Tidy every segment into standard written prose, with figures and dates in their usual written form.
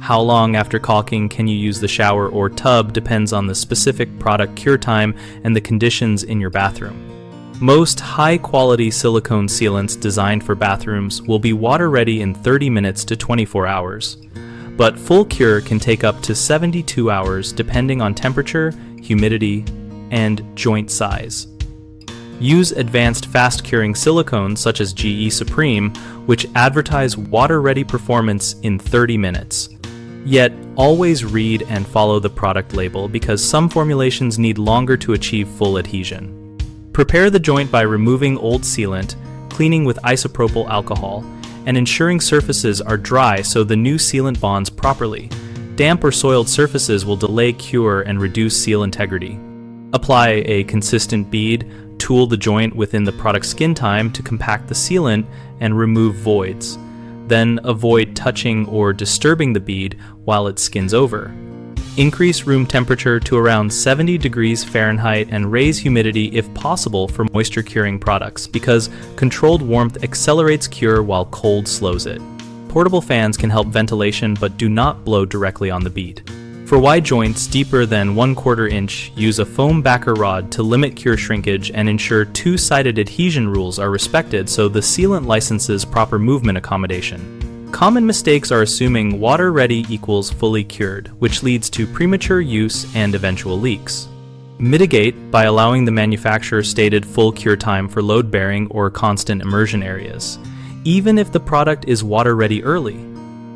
How long after caulking can you use the shower or tub depends on the specific product cure time and the conditions in your bathroom. Most high-quality silicone sealants designed for bathrooms will be water-ready in 30 minutes to 24 hours. But full cure can take up to 72 hours depending on temperature, humidity, and joint size. Use advanced fast-curing silicones such as GE Supreme, which advertise water-ready performance in 30 minutes. Yet, always read and follow the product label because some formulations need longer to achieve full adhesion. Prepare the joint by removing old sealant, cleaning with isopropyl alcohol, and ensuring surfaces are dry so the new sealant bonds properly. Damp or soiled surfaces will delay cure and reduce seal integrity. Apply a consistent bead, tool the joint within the product skin time to compact the sealant and remove voids. Then avoid touching or disturbing the bead while it skins over. Increase room temperature to around 70 degrees Fahrenheit and raise humidity if possible for moisture curing products because controlled warmth accelerates cure while cold slows it. Portable fans can help ventilation but do not blow directly on the bead. For wide joints deeper than 1/4 inch, use a foam backer rod to limit cure shrinkage and ensure two-sided adhesion rules are respected so the sealant licenses proper movement accommodation. Common mistakes are assuming water-ready equals fully cured, which leads to premature use and eventual leaks. Mitigate by allowing the manufacturer's stated full cure time for load-bearing or constant immersion areas, even if the product is water-ready early.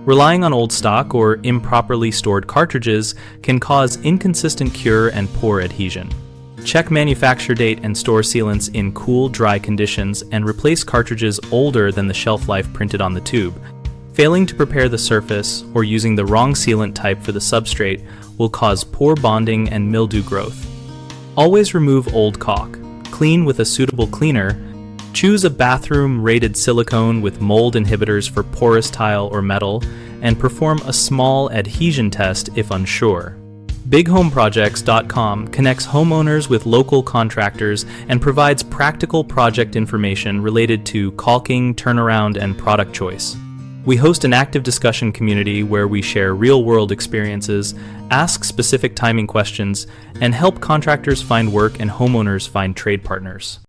Relying on old stock or improperly stored cartridges can cause inconsistent cure and poor adhesion. Check manufacture date and store sealants in cool, dry conditions and replace cartridges older than the shelf life printed on the tube. Failing to prepare the surface or using the wrong sealant type for the substrate will cause poor bonding and mildew growth. Always remove old caulk. Clean with a suitable cleaner. Choose a bathroom-rated silicone with mold inhibitors for porous tile or metal, and perform a small adhesion test if unsure. BigHomeProjects.com connects homeowners with local contractors and provides practical project information related to caulking, turnaround, and product choice. We host an active discussion community where we share real-world experiences, ask specific timing questions, and help contractors find work and homeowners find trade partners.